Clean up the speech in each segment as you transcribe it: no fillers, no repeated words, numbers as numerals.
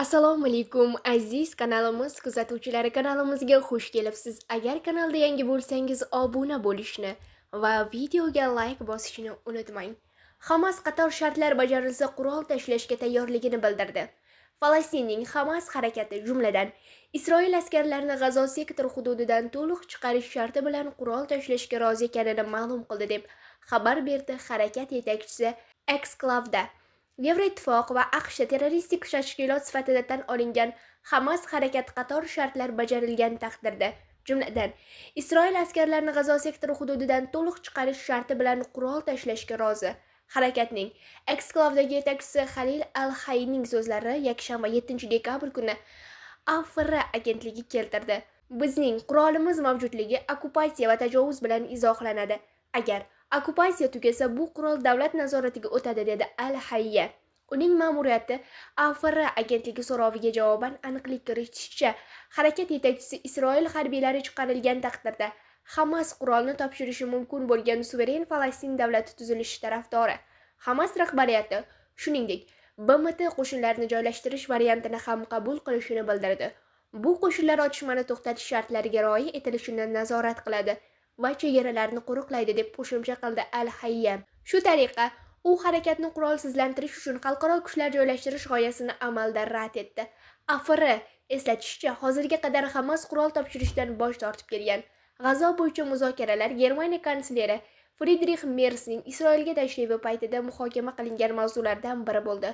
Assalomu alaykum aziz kanalimiz kuzatuvchilari, kanalimizga xush kelibsiz. Agar kanalda yangi bo'lsangiz obuna bo'lishni va videoga like bosishni unutmang. Hamas qator shartlar bajarilsa qurol tashlashga tayyorligini bildirdi. Falastinning Hamas harakati, jumladan Isroil askarlarini G'azo sektori hududidan to'liq chiqarish sharti bilan qurol tashlashga rozi ekanini ma'lum qildi deb xabar berdi harakat yetakchisi Exclave'da. Yevroittifoq va AQSh terroristik tashkilot sifatida tan olingan Hamas harakati qator shartlar bajarilgan taqdirda, jumladan Isroil askarlarini G'azo sektori hududidan to'liq chiqarish sharti bilan qurol tashlashga rozi. Harakatning Exclave'dagi yetakchisi Halil al-Hayning so'zlari yakshanba 7 dekabr kuni AFR agentligi keltirdi. Bizning qurolimiz mavjudligi okkupatsiya va tajovuz bilan izohlanadi. Agar okkupatsiya tugasa, bu qurol davlat nazoratiga o'tadi, dedi al-Hayya. Uning ma'muriyati AFR agentligi so'roviga javoban aniqlik kiritishicha, harakat yetakchisi Isroil harbiylari chiqarilgan taqdirda Hamas qurolni topshirishi mumkin bo'lgan suveren Falastin davlati tuzilishi tarafdori. Hamas rahbariyati, shuningdek, BMT qo'shinlarini joylashtirish variantini ham qabul qilishini bildirdi. Bu qo'shinlar otishmani to'xtatish shartlariga rioya etilishini nazorat qiladi va chegaralarni qo'riqlaydi, deb qo'shimcha qildi al-Hayya. Shu tariqa u harakatni qurolsizlantirish uchun xalqaro kuchlar joylashtirish g'oyasini amalda rad etdi. AFR eslatishicha, hozirga qadar Hamas qurol topshirishdan bosh tortib kelgan. G'azo bo'yicha muzokaralar Germaniya kansleri Friedrich Merzning Isroilga tashrifi paytida muhokama qilingan mavzulardan biri bo'ldi.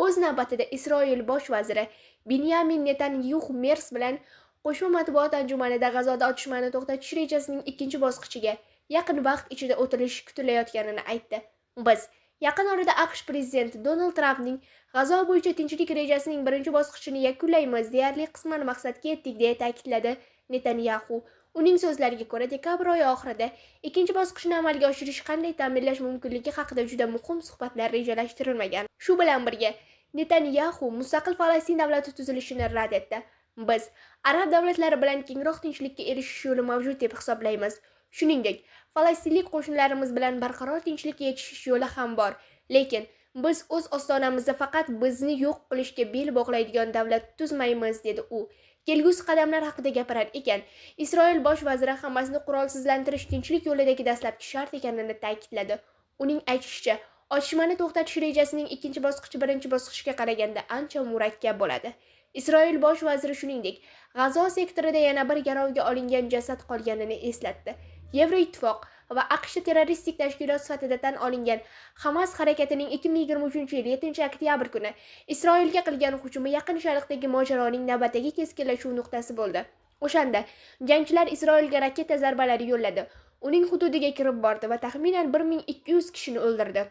O'z navbatida Isroil bosh vaziri Benyamin Netanyahu Merz bilan qo'shma matbuot anjumanida G'azoda otishmani to'xtatish rejasining ikkinchi bosqichiga yaqin vaqt ichida o'tilishi kutilayotganini aytdi. Biz yaqin orada AQSh prezidenti Donald Trampning G'azo bo'yicha tinchlik rejasining birinchi bosqichini yakunlaymiz, deyarli qisman maqsadga yetdik, deya ta'kidladi Netanyahu. Uning so'zlariga ko'ra, dekabr oyi oxirida ikkinchi bosqichni amalga oshirish qanday ta'minlash mumkinligi haqida juda muhim suhbatlar rejalashtirilmagan. Shu bilan birga Netanyahu mustaqil Falastin davlati tuzilishini rad etdi. Biz arab davlatlari bilan kengroq tinchlikka erishish yo'li mavjud deb hisoblaymiz. Shuningdek, falastinlik qo'shnilarimiz bilan barqaror tinchlikka yetishish yo'li ham bor. Lekin biz o'z ostonamizda faqat bizni yo'q qilishga bel bog'laydigan davlat tuzmaymiz, dedi u. Kelgusi qadamlar haqida gapirar ekan, Isroil bosh vaziri Hamasni qurolsizlantirish tinchlik yo'lidagi dastlabki shart ekanini ta'kidladi. Uning aytishicha, otishmani to'xtatish rejasining ikkinchi bosqichi birinchi bosqichga qaraganda ancha murakkab bo'ladi. Isroil bosh vaziri shuningdek, G'azo sektorida yana bir garovga olingan jasad qolganini eslatdi. Yevroittifoq va AQSh terroristik tashkilot sifatida tan olingan Hamas harakatining 2023-yil 7 oktyabr kuni Isroilga qilgan hujumi Yaqin Sharqdagi mojaroning navbatdagi keskinlashuv nuqtasi bo'ldi. O'shanda jangchilar Isroilga raketa zarbalari yo'lladi, uning hududiga kirib bordi va taxminan 1200 kishini o'ldirdi.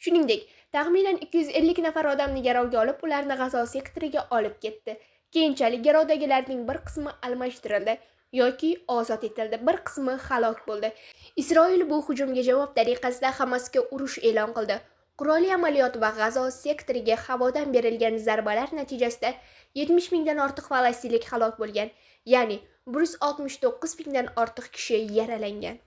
Shuningdek, taxminan 250 nafar odamni garovga olib, ularni G'azo sektoriga olib ketdi. Keyinchalik garovdagilarning bir qismi almashtirildi yoki ozod etildi, bir qismi halok bo'ldi. Isroil bu hujumga javob tariqasida Hamasga urush e'lon qildi. Qurolli amaliyot va G'azo sektoriga havodan berilgan zarbalar natijasida 70 mingdan ortiq falastinlik halok bo'lgan, ya'ni 169 mingdan ortiq kishi yaralangan.